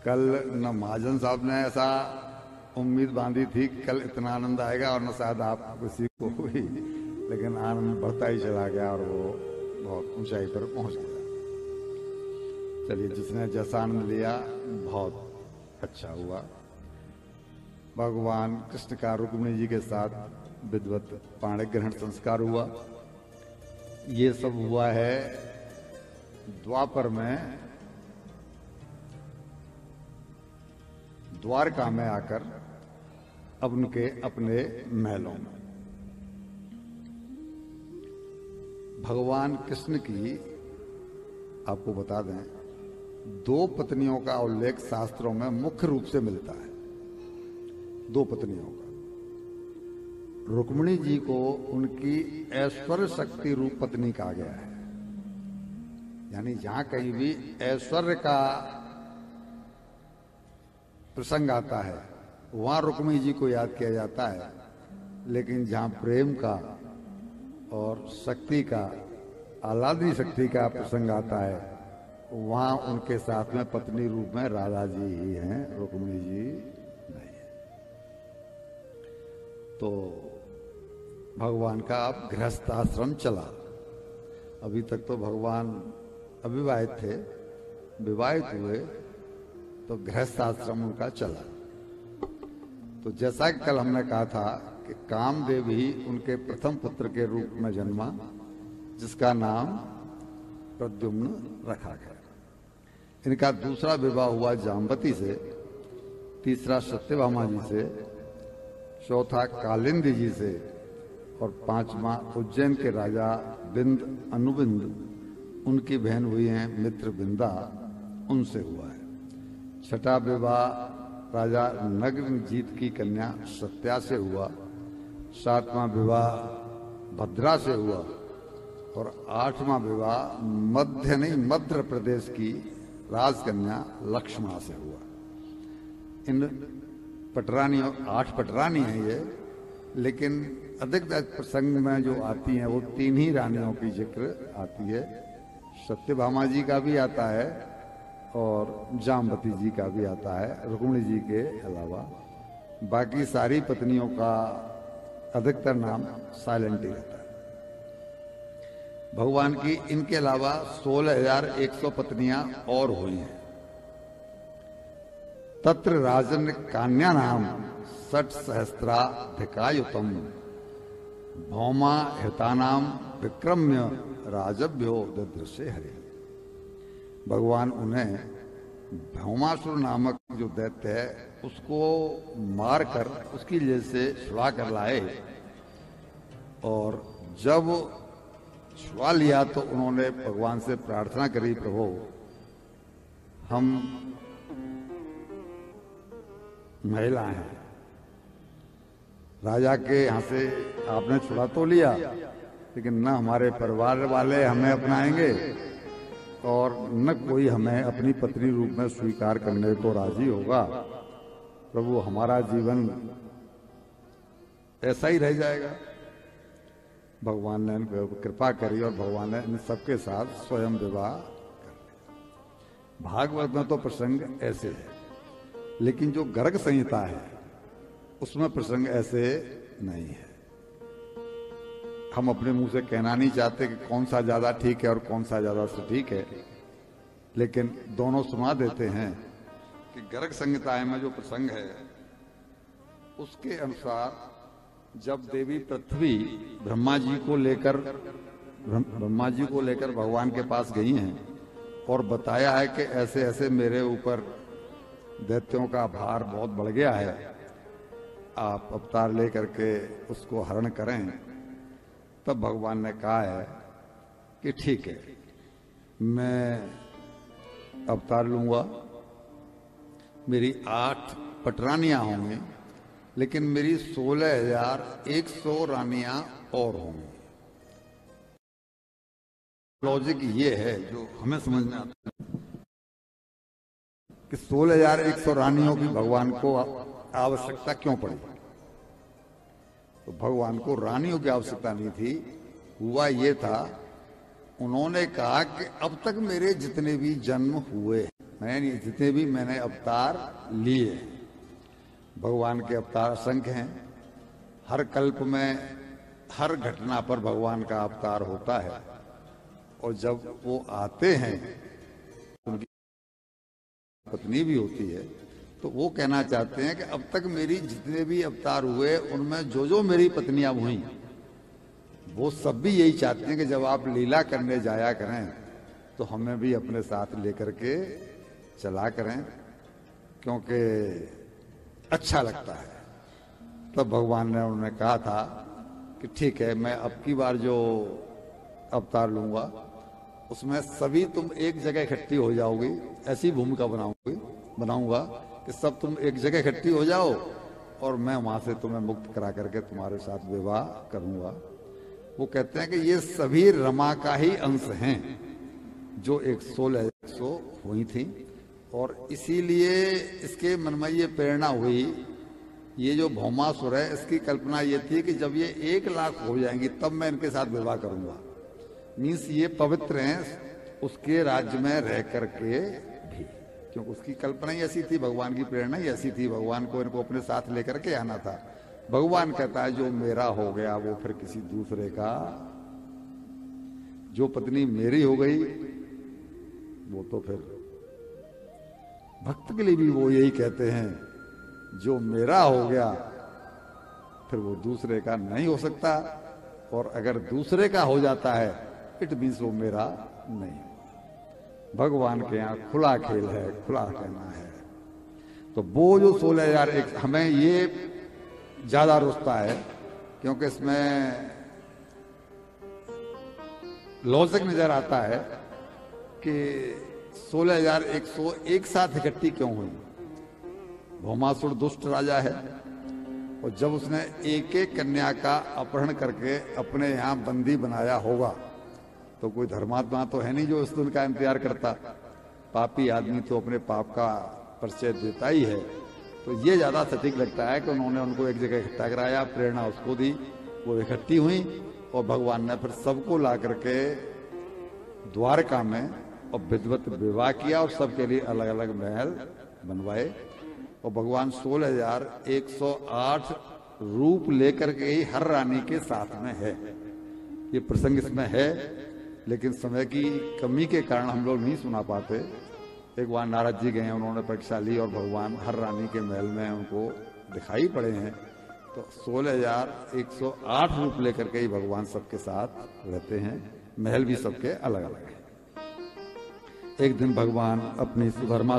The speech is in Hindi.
कल न महाजन साहब ने ऐसा उम्मीद बांधी थी कि कल इतना आनंद आएगा और न शायद आप किसी को हुई, लेकिन आनंद बढ़ता ही चला गया और वो बहुत ऊंचाई पर पहुंच गया। चलिए, जिसने जैसा आनंद लिया बहुत अच्छा हुआ। भगवान कृष्ण का रुक्मिणी जी के साथ विधिवत पाणी ग्रहण संस्कार हुआ। ये सब हुआ है द्वापर में, द्वारका में आकर अब उनके अपने महलों में। भगवान कृष्ण की आपको बता दें, दो पत्नियों का उल्लेख शास्त्रों में मुख्य रूप से मिलता है। दो पत्नियों का। रुक्मिणी जी को उनकी ऐश्वर्य शक्ति रूप पत्नी कहा गया है। यानी जहां कहीं भी ऐश्वर्य का प्रसंग आता है वहां रुक्मिणी जी को याद किया जाता है, लेकिन जहां प्रेम का और शक्ति का, आह्लादनी शक्ति का प्रसंग आता है वहां उनके साथ में पत्नी रूप में राधा जी ही हैं, रुक्मिणी जी नहीं है। तो भगवान का अब गृहस्थ आश्रम चला। अभी तक तो भगवान अविवाहित थे, विवाहित हुए तो गृहस्थ आश्रम उनका चला। तो जैसा कि कल हमने कहा था कि कामदेव ही उनके प्रथम पुत्र के रूप में जन्मा, जिसका नाम प्रद्युम्न रखा गया। इनका दूसरा विवाह हुआ जाम्बती से, तीसरा सत्यभामा जी से, चौथा कालिंदी जी से और पांचवा उज्जैन के राजा बिंद अनुबिंद, उनकी बहन हुई हैं मित्र बिंदा, उनसे हुआ है। छठा विवाह राजा नग्नजीत की कन्या सत्या से हुआ। सातवां विवाह भद्रा से हुआ और आठवां विवाह मध्य प्रदेश की राजकन्या लक्ष्मणा से हुआ। इन पटरानियों, 8 पटरानी हैं ये, लेकिन अधिक प्रसंग में जो आती हैं वो 3 ही रानियों की जिक्र आती है। सत्यभामा जी का भी आता है और जाम्बती जी का भी आता है, रुक्मिणी जी के अलावा। बाकी सारी पत्नियों का अधिकतर नाम साइलेंट ही रहता है। भगवान की इनके अलावा 16,100 पत्नियां और हुई हैं। तत्र राजन कान्या नाम 60 सहस्राधिकायुतम भौमा हितानाम विक्रम्य राजभ्यो ददृश्य हरे। भगवान उन्हें भौमासुर नामक जो दैत्य है उसको मारकर उसकी जेल से छुड़ा कर लाए, और जब छुड़ा लिया तो उन्होंने भगवान से प्रार्थना करी, प्रभु हम महिला हैं, राजा के यहां से आपने छुड़ा तो लिया, लेकिन न हमारे परिवार वाले हमें अपनाएंगे और न कोई हमें अपनी पत्नी रूप में स्वीकार करने को राजी होगा। प्रभु हमारा जीवन ऐसा ही रह जाएगा। भगवान ने कृपा करी और भगवान ने इन सबके साथ स्वयं विवाह कर लिया। भागवत में तो प्रसंग ऐसे है, लेकिन जो गर्ग संहिता है उसमें प्रसंग ऐसे नहीं है। हम अपने मुंह से कहना नहीं चाहते कि कौन सा ज्यादा ठीक है और कौन सा ज्यादा सटीक है, लेकिन दोनों सुना देते हैं कि गर्ग संहिता में जो प्रसंग है उसके अनुसार जब देवी पृथ्वी ब्रह्मा जी को लेकर भगवान के पास गई हैं और बताया है कि ऐसे ऐसे मेरे ऊपर दैत्यों का भार बहुत बढ़ गया है, आप अवतार लेकर के उसको हरण करें, तब भगवान ने कहा है कि ठीक है, मैं अवतार लूंगा, मेरी 8 पटरानियां होंगी, लेकिन मेरी 16,100 रानियां और होंगी। लॉजिक ये है जो हमें समझ में आता है कि 16,100 रानियों की भगवान को आवश्यकता क्यों पड़ी। तो भगवान को रानियों की आवश्यकता नहीं थी, हुआ ये था उन्होंने कहा कि अब तक मेरे जितने भी जन्म हुए, मैंने जितने भी मैंने अवतार लिए, भगवान के अवतार असंख्य हैं। हर कल्प में हर घटना पर भगवान का अवतार होता है, और जब वो आते हैं उनकी पत्नी भी होती है, तो वो कहना चाहते हैं कि अब तक मेरी जितने भी अवतार हुए उनमें जो जो मेरी पत्नियां हुई, वो सब भी यही चाहते हैं कि जब आप लीला करने जाया करें तो हमें भी अपने साथ लेकर के चला करें, क्योंकि अच्छा लगता है। तब भगवान ने उन्हें कहा था कि ठीक है, मैं अब की बार जो अवतार लूंगा उसमें सभी तुम एक जगह इकट्ठी हो जाओगी, ऐसी भूमिका बनाऊंगा कि सब तुम एक जगह इकट्ठी हो जाओ और मैं वहां से तुम्हें मुक्त करा करके तुम्हारे साथ विवाह करूंगा। वो कहते हैं कि ये सभी रमा का ही अंश हैं जो 116 हुई थी, और इसीलिए इसके मन में ये प्रेरणा हुई। ये जो भौमासुर है, इसकी कल्पना ये थी कि जब ये 1 लाख हो जाएंगी तब मैं इनके साथ विवाह करूंगा। मीन्स ये पवित्र हैं उसके राज्य में रह करके भी, क्योंकि उसकी कल्पना ही ऐसी थी, भगवान की प्रेरणा ही ऐसी थी, भगवान को इनको अपने साथ लेकर के आना था। भगवान कहता है जो मेरा हो गया वो फिर किसी दूसरे का, जो पत्नी मेरी हो गई वो तो फिर भक्त के लिए भी वो यही कहते हैं, जो मेरा हो गया फिर वो दूसरे का नहीं हो सकता, और अगर दूसरे का हो जाता है इट मीन्स वो मेरा नहीं। भगवान के यहाँ खुला खेल है, खुला कहना है। तो वो जो 16,001 हमें ये ज्यादा रुचता है, क्योंकि इसमें लॉजिक नजर आता है कि 16,100 एक साथ इकट्ठी क्यों हुई। भौमासुर दुष्ट राजा है, और जब उसने एक एक कन्या का अपहरण करके अपने यहाँ बंदी बनाया होगा, तो कोई धर्मात्मा तो है नहीं जो उस दिन का इंतजार करता। पापी आदमी तो अपने पाप का परिचय देता ही है। तो ये ज्यादा सटीक लगता है कि उन्होंने उनको एक जगह इकट्ठा कराया, प्रेरणा उसको दी, वो इकट्ठी हुई, और भगवान ने फिर सबको ला करके द्वारका में और विधिवत विवाह किया, और सबके लिए अलग अलग महल बनवाए। और भगवान 16,108 रूप लेकर के ही हर रानी के साथ में है। ये प्रसंग इसमें है, लेकिन समय की कमी के कारण हम लोग नहीं सुना पाते। एक बार नारद जी गए, उन्होंने परीक्षा ली और भगवान हर रानी के महल में उनको दिखाई पड़े हैं। तो 16,108 रूप लेकर के ही भगवान सबके साथ रहते हैं, महल भी सबके अलग अलग है। एक दिन भगवान अपनी सुधर्मा